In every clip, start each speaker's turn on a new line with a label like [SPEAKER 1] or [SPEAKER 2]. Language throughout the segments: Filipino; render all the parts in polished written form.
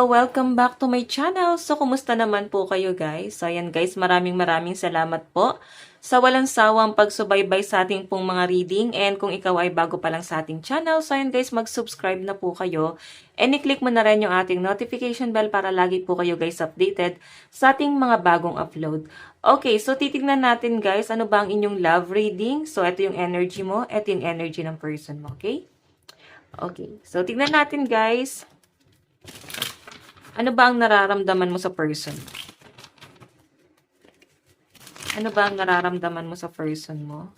[SPEAKER 1] welcome back to my channel. So, kumusta naman po kayo guys? So, ayan guys, maraming salamat po sa walang sawang pagsubaybay sa ating pong mga reading. And kung ikaw ay bago pa lang sa ating channel, so ayan guys, mag-subscribe na po kayo. And i-click mo na rin yung ating notification bell para lagi po kayo guys updated sa ating mga bagong upload. Okay, so titignan natin guys, ano ba ang inyong love reading? So, ito yung energy mo, ito yung energy ng person mo, okay? Okay, so tignan natin guys. Ano ba ang nararamdaman mo sa person? Ano ba ang nararamdaman mo sa person mo?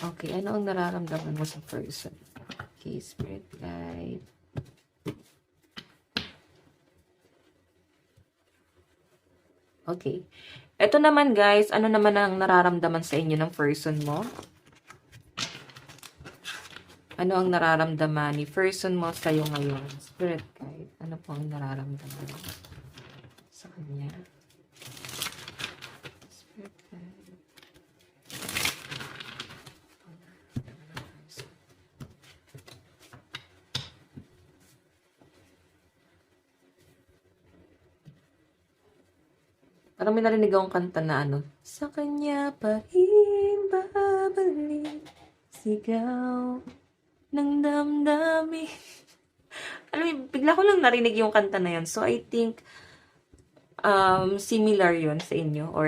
[SPEAKER 1] Okay, ano ang nararamdaman mo sa person? Okay, spirit guide. Okay. Ito naman guys, ano naman ang nararamdaman sa inyo ng person mo? Ano ang nararamdaman ni person mo sa iyo ngayon? Spirit guide, ano po ang nararamdaman sa kanya? Spirit guide. Parang may narinig akong kanta na ano, sa kanya pa rin babalik, sigaw ng damdamin. Alam mo, bigla ko lang narinig yung kanta na yun. So, I think, similar yun sa inyo. Or,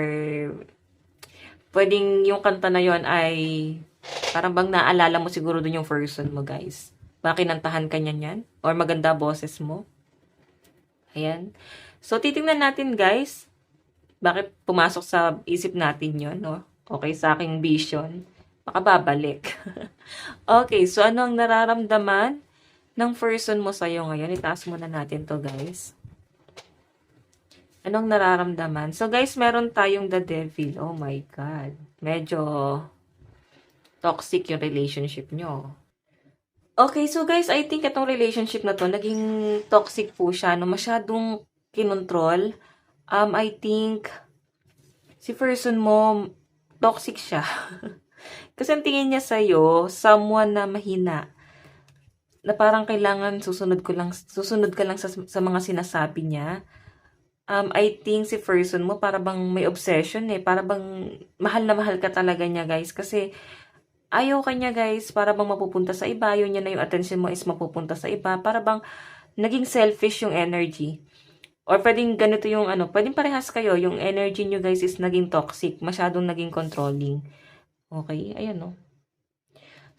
[SPEAKER 1] pwedeng yung kanta na yun ay, parang bang naalala mo siguro dun yung person mo, guys. Baka kinantahan ka niyan yan? Or maganda boses mo? Ayan. So, titingnan natin, guys. Bakit pumasok sa isip natin yon, no? Okay, sa aking vision. Baka babalik. Okay, so ano ang nararamdaman ng person mo sa'yo ngayon? Itaas muna natin to guys. Anong nararamdaman? So guys, meron tayong the devil. Oh my God. Medyo toxic yung relationship nyo. Okay, so guys, I think itong relationship na to, naging toxic po siya, no? Masyadong kinontrol. I think, si person mo, toxic siya. Kasi ang tingin niya sa'yo, someone na mahina. Na parang kailangan susunod ka lang sa mga sinasabi niya. I think si person mo, para bang may obsession eh. Para bang mahal na mahal ka talaga niya guys. Kasi ayaw ka niya guys, para bang mapupunta sa iba. Ayaw niya na yung attention mo is mapupunta sa iba. Para bang naging selfish yung energy. Or pwedeng ganito yung ano, pwedeng parehas kayo, yung energy nyo guys is naging toxic, masyadong naging controlling. Okay, ayan no.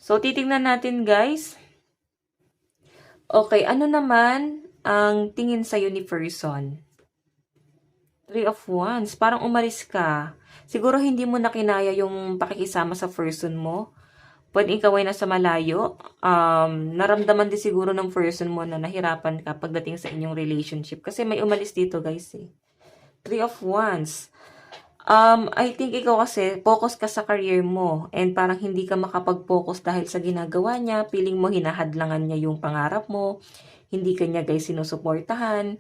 [SPEAKER 1] So, titingnan natin guys. Okay, ano naman ang tingin sa'yo ni person? 3 of Wands, parang umalis ka. Siguro hindi mo na kinaya yung pakikisama sa person mo. Pwede ikaw ay nasa malayo. Naramdaman din siguro ng person mo na nahirapan ka pagdating sa inyong relationship. Kasi may umalis dito, guys, eh. 3 of Wands. I think ikaw kasi, focus ka sa career mo. And parang hindi ka makapag-focus dahil sa ginagawa niya. Feeling mo, hinahadlangan niya yung pangarap mo. Hindi ka niya, guys, sinusuportahan.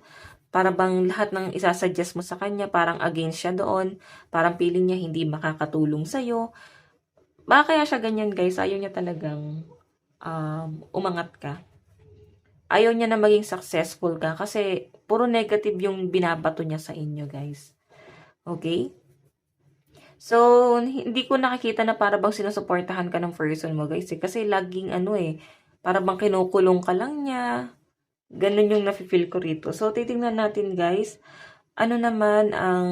[SPEAKER 1] Para bang lahat ng isasuggest mo sa kanya, parang against siya doon. Parang feeling niya hindi makakatulong sa'yo. Baka kaya siya ganyan guys, ayaw niya talagang umangat ka. Ayaw niya na maging successful ka kasi puro negative yung binabato niya sa inyo guys. Okay? So, hindi ko nakikita na para bang sinusuportahan ka ng person mo guys. Kasi laging para bang kinukulong ka lang niya. Ganun yung nafe-feel ko rito. So, titingnan natin guys, ano naman ang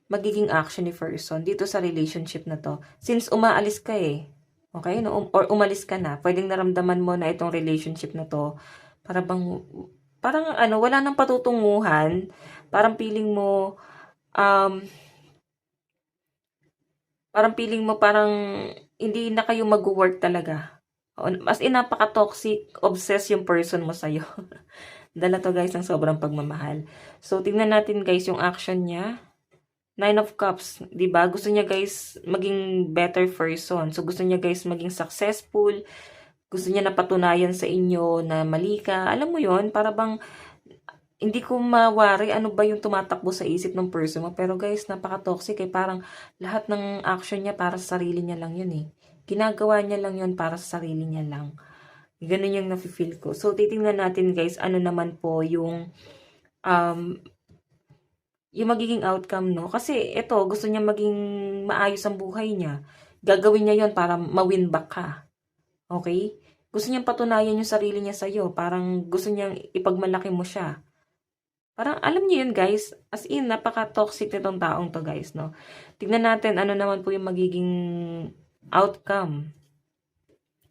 [SPEAKER 1] magiging action ni person dito sa relationship na to. Since umaalis ka eh. Okay? No? Or umalis ka na. Pwedeng naramdaman mo na itong relationship na to. Parang wala nang patutunguhan. Parang feeling mo, parang hindi na kayo mag-work talaga. As in, napaka-toxic, obsessed yung person mo sa'yo. Dala to guys ng sobrang pagmamahal. So, tingnan natin guys yung action niya. 9 of Cups, 'di ba? Gusto niya guys maging better person. So gusto niya guys maging successful. Gusto niya napatunayan sa inyo na mali ka. Alam mo 'yon, para bang hindi ko mawari ano ba yung tumatakbo sa isip ng person mo. Pero guys, napaka-toxic eh. Parang lahat ng action niya para sa sarili niya lang yun eh. Ginagawa niya lang yun para sa sarili niya lang. Ganun yung nafe-feel ko. So, titingnan natin guys, ano naman po um, yung magiging outcome, no? Kasi ito, gusto niya maging maayos ang buhay niya. Gagawin niya yon para ma-win back ka. Okay? Gusto niyang patunayan yung sarili niya sa'yo. Parang gusto niyang ipagmalaki mo siya. Parang alam niyo yun guys. As in, napaka-toxic nitong taong to guys, no? Tignan natin ano naman po yung magiging outcome.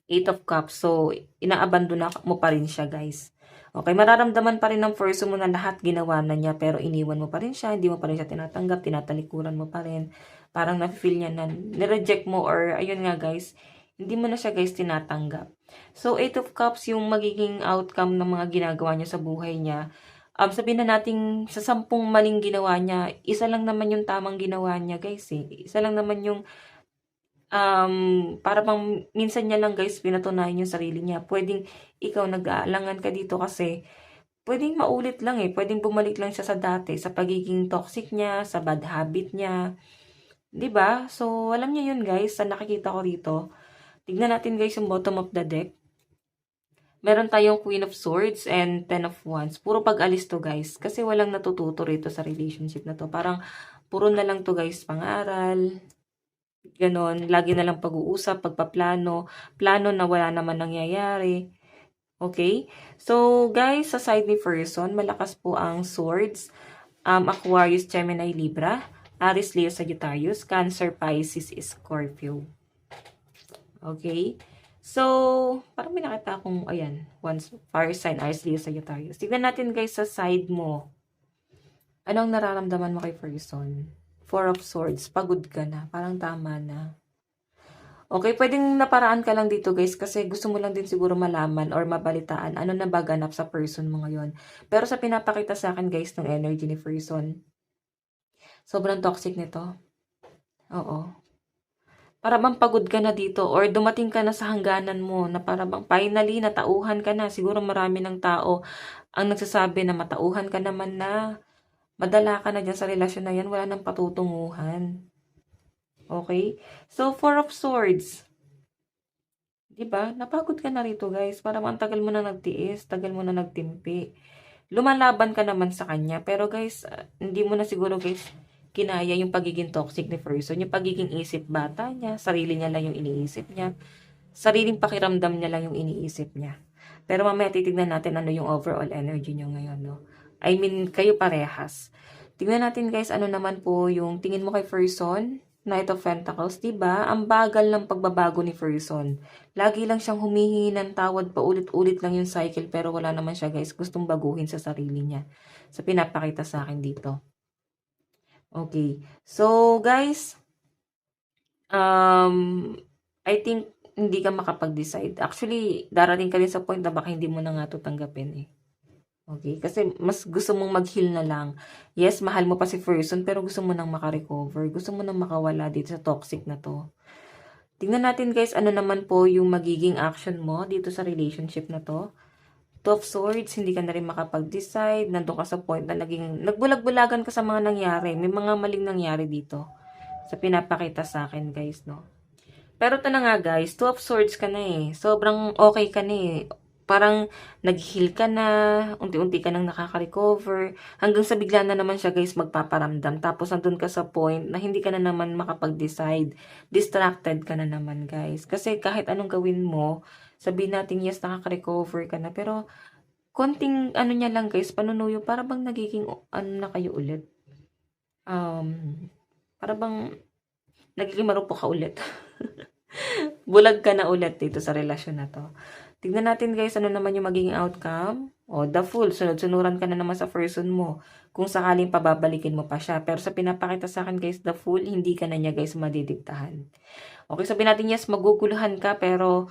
[SPEAKER 1] 8 of Cups. So, inaabandona mo pa rin siya guys. Okay, mararamdaman pa rin ng person mo na lahat ginawa na niya pero iniwan mo pa rin siya, hindi mo pa rin siya tinatanggap, tinatalikuran mo pa rin. Parang na-feel niya na nireject mo or ayun nga guys, hindi mo na siya guys tinatanggap. So, 8 of Cups yung magiging outcome ng mga ginagawa niya sa buhay niya. Sabihin na natin sa 10 maling ginawa niya, isa lang naman yung tamang ginawa niya guys eh. Isa lang naman yung para bang minsan niya lang guys pinatunayan yung sarili niya. Pwedeng ikaw nag-aalangan ka dito kasi pwedeng maulit lang eh. Pwedeng bumalik lang siya sa dati, sa pagiging toxic niya, sa bad habit niya. 'Di ba? So, alam niyo yun guys, sa nakikita ko rito. Tignan natin guys yung bottom of the deck. Meron tayong Queen of Swords and Ten of Wands. Puro pag-alis to guys. Kasi walang natututo rito sa relationship na to. Parang puro na lang to guys pangaral. Ganon, lagi na lang pag-uusap, pagpaplano, plano na wala naman nangyayari. Okay? So, guys, sa side ni person, malakas po ang swords, Aquarius, Gemini, Libra, Aries, Leo, Sagittarius, Cancer, Pisces, Scorpio. Okay? So, parang may nakita akong, ayan, once, fire sign, Aries, Leo, Sagittarius. Tignan natin guys sa side mo. Anong nararamdaman mo kay person? 4 of Swords, pagod ka na, parang tama na. Okay, pwedeng naparaan ka lang dito guys kasi gusto mo lang din siguro malaman or mabalitaan ano na ba ganap sa person mo ngayon. Pero sa pinapakita sa akin guys ng energy ni person, sobrang toxic nito. Oo. Para bang pagod ka na dito or dumating ka na sa hangganan mo na para bang finally natauhan ka na. Siguro marami ng tao ang nagsasabi na matauhan ka naman na. Madala ka na dyan sa relasyon na yan, wala nang patutunguhan. Okay? So, 4 of Swords. Diba? Napagod ka na rito, guys. Parang ang tagal mo na nagtiis, tagal mo na nagtimpi. Lumalaban ka naman sa kanya. Pero, guys, hindi mo na siguro, guys, kinaya yung pagiging toxic ni person. Yung pagiging isip bata niya, sarili niya lang yung iniisip niya. Sariling pakiramdam niya lang yung iniisip niya. Pero mamaya titignan natin ano yung overall energy niyo ngayon, no? I mean, kayo parehas. Tingnan natin guys, ano naman po yung tingin mo kay person, Knight of Pentacles, diba? Ang bagal ng pagbabago ni person. Lagi lang siyang humihingi ng tawad, paulit-ulit lang yung cycle, pero wala naman siya guys, gustong baguhin sa sarili niya. So, pinapakita sa akin dito. Okay. So, guys, I think hindi ka makapag-decide. Actually, darating ka rin sa point na baka hindi mo na nga ito tanggapin eh. Okay? Kasi mas gusto mong mag-heal na lang. Yes, mahal mo pa si person, pero gusto mo nang makarecover. Gusto mo nang makawala dito sa toxic na to. Tingnan natin guys, ano naman po yung magiging action mo dito sa relationship na to. 2 of Swords, hindi ka na rin makapag-decide. Nandun ka sa point na nagbulag-bulagan ka sa mga nangyari. May mga maling nangyari dito. Sa pinapakita sa akin guys, no? Pero ito na nga guys, 2 of Swords ka na eh. Sobrang okay ka na eh. Parang nag-heal ka na, unti-unti ka nang nakaka-recover. Hanggang sa bigla na naman siya guys magpaparamdam. Tapos nandun ka sa point na hindi ka na naman makapag-decide. Distracted ka na naman guys. Kasi kahit anong gawin mo, sabihin natin yes, nakaka-recover ka na. Pero konting ano niya lang guys, panunuyo, para bang nagiging ano na kayo ulit. Para bang nagiging marupok ka ulit. Bulag ka na ulit dito sa relasyon na to. Tignan natin guys, ano naman yung magiging outcome. O, the Fool, sunod-sunuran ka na naman sa person mo. Kung sakaling pababalikin mo pa siya. Pero sa pinapakita sa akin guys, the Fool, hindi ka na niya guys madidiktahan. Okay, sabihin natin yes, maguguluhan ka, pero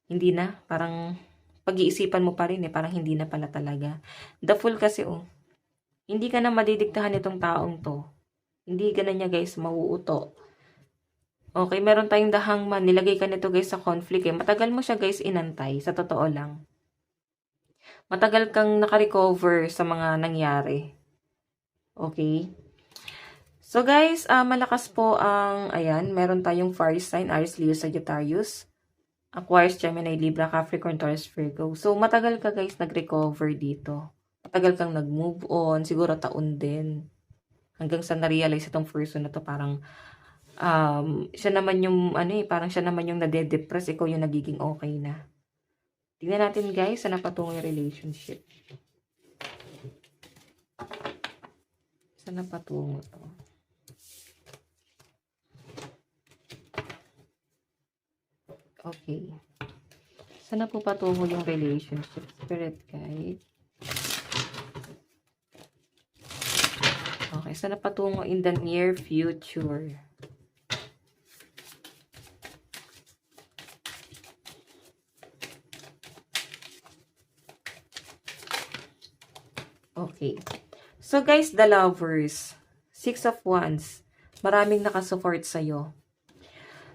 [SPEAKER 1] hindi na. Parang pag-iisipan mo pa rin eh. Parang hindi na pala talaga. The Fool kasi hindi ka na madidiktahan itong taong to. Hindi ka na niya guys mauuto. Okay, meron tayong The Hangman. Nilagay ka nito guys sa conflict eh. Matagal mo siya guys inantay, sa totoo lang. Matagal kang nakarecover sa mga nangyari. Okay? So guys, malakas po ang, ayan, meron tayong fire sign, Aries, Leo, Sagittarius, Aquarius, Gemini, Libra, Capricorn, Taurus, Virgo. So matagal ka guys nag-recover dito. Matagal kang nag-move on, siguro taon din. Hanggang sa na-realize itong person na to, parang siya naman yung, parang siya naman yung nade-depress, ikaw yung nagiging okay na. Tingnan natin guys, saan napatungo yung relationship. Saan napatungo to? Okay. Saan na po patungo yung relationship? Spirit guide. Okay, saan na patungo in the near future? Okay. So guys, the lovers. 6 of Wands. Maraming nakasupport sa'yo.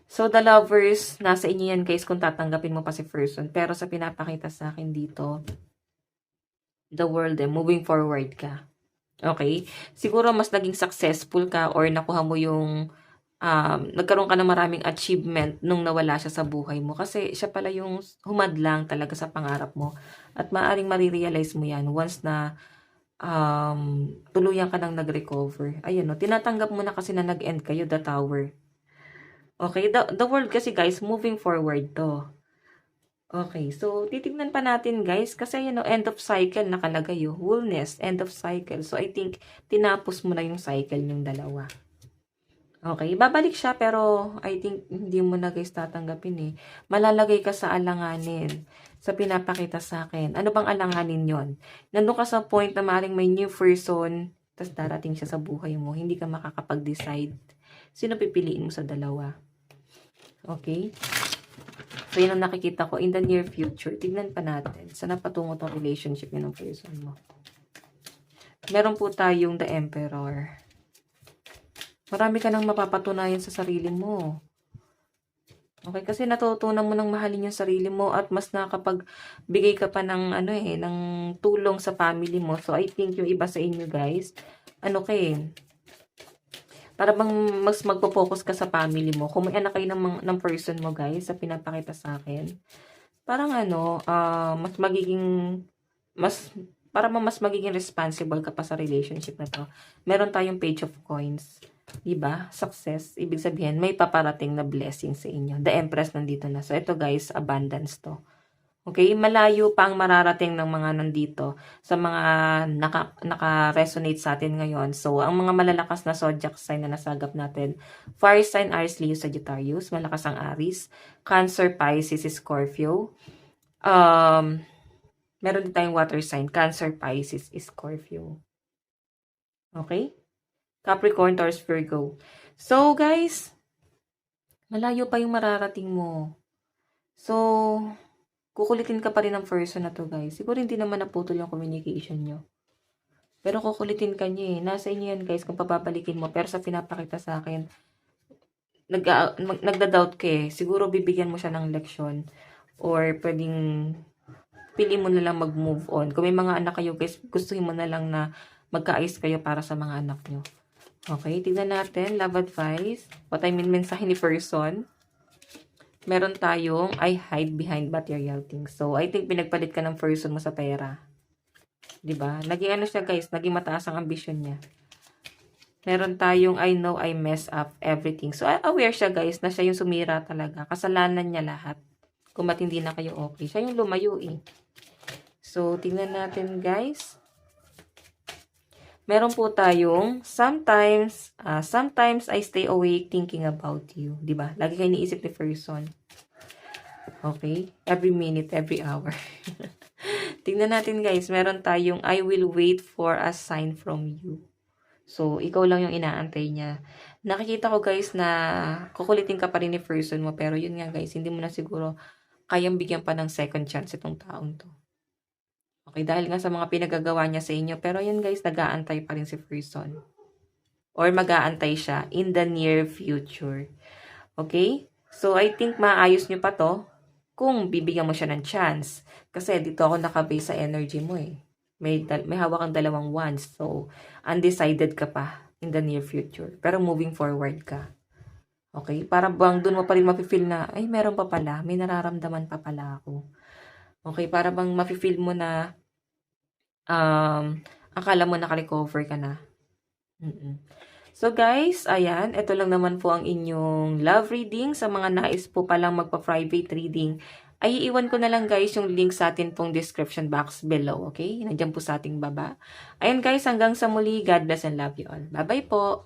[SPEAKER 1] So the lovers, nasa inyo yan guys kung tatanggapin mo pa si person. Pero sa pinapakita sa akin dito, the world, moving forward ka. Okay? Siguro mas naging successful ka or nakuha mo yung nagkaroon ka ng maraming achievement nung nawala siya sa buhay mo. Kasi siya pala yung humadlang talaga sa pangarap mo. At maaring marirealize mo yan once na tuluyan ka nang nag-recover. Ayun, no? Tinatanggap mo na kasi na nag-end kayo, the tower. Okay? The world kasi guys, moving forward to. Okay, so titignan pa natin guys kasi end of cycle nakalagay yung wholeness, end of cycle. So I think tinapos mo na yung cycle yung dalawa. Okay, babalik siya pero I think hindi mo na guys tatanggapin eh. Malalagay ka sa alanganin sa pinapakita sa akin. Ano bang alanganin yon? Nandun ka sa point na maaaring may new person tapos darating siya sa buhay mo. Hindi ka makakapag-decide. Sino pipiliin mo sa dalawa? Okay? So, yun ang nakikita ko in the near future. Tignan pa natin. Saan na patungo tong relationship yun ng person mo. Meron po tayong the Emperor. Marami ka nang mapapatunayan sa sarili mo. Okay, kasi natutunan mo nang mahalin yung sarili mo at mas nakapagbigay ka pa ng ng tulong sa family mo. So I think yung iba sa inyo guys, para bang mas magpo-focus ka sa family mo. Kung may anak kayo ng person mo guys, sa pinapakita sa akin, parang mas magiging para mas magiging responsible ka pa sa relationship na to. Meron tayong Page of Coins. Diba? Success. Ibig sabihin, may paparating na blessing sa inyo. The Empress nandito na. So, ito guys, abundance to. Okay? Malayo pa ang mararating ng mga nandito sa mga naka-resonate sa atin ngayon. So, ang mga malalakas na zodiac sign na nasagap natin, Fire sign, Aries, Leo, Sagittarius. Malakas ang Aries. Cancer, Pisces, Scorpio. Meron din tayong water sign, Cancer, Pisces, Scorpio. Okay? Capricorn, Taurus, Virgo. So, guys, malayo pa yung mararating mo. So, kukulitin ka pa rin ng person na to, guys. Siguro hindi naman naputol yung communication nyo. Pero kukulitin ka niya eh. Nasa inyo yan, guys, kung papabalikin mo. Pero sa pinapakita sa akin, nagda-doubt ka eh. Siguro bibigyan mo siya ng leksyon. Or pwedeng pili mo na lang mag-move on. Kung may mga anak kayo, guys, gustuhin mo na lang na magkaayos kayo para sa mga anak nyo. Okay, tignan natin. Love advice. What I mean, mensahe ni person. Meron tayong, I hide behind material things. So, I think pinagpalit ka ng person mo sa pera. Diba? Naging siya guys, naging mataas ang ambisyon niya. Meron tayong, I know I mess up everything. So, aware siya guys na siya yung sumira talaga. Kasalanan niya lahat. Kung ba't hindi na kayo okay. Siya yung lumayo eh. So, tignan natin guys. Meron po tayong sometimes I stay awake thinking about you. Diba? Lagi kayo iniisip ni person. Okay? Every minute, every hour. Tingnan natin guys. Meron tayong I will wait for a sign from you. So, ikaw lang yung inaantay niya. Nakikita ko guys na kukulitin ka pa rin ni person mo. Pero yun nga guys, hindi mo na siguro kayang bigyan pa ng second chance itong taong to. Okay, dahil nga sa mga pinagagawa niya sa inyo. Pero yun guys, nag-aantay pa rin si person. Or mag-aantay siya in the near future. Okay? So, I think maayos nyo pa to. kung bibigyan mo siya ng chance. Kasi dito ako nakabase sa energy mo eh. May hawak kang dalawang wands. So, undecided ka pa in the near future. Pero moving forward ka. Okay? Para bang doon mo pa rin mafe-feel na, ay, meron pa pala. May nararamdaman pa pala ako. Okay? Para bang mafe-feel mo na, akala mo naka-recover ka na. So guys, ayan, ito lang naman po ang inyong love reading. Sa mga nais po palang magpa-private reading, ay iiwan ko na lang guys yung link sa atin pong description box below, okay? Nandiyan po sa ating baba. Ayan guys, hanggang sa muli, God bless and love you all. Bye-bye po!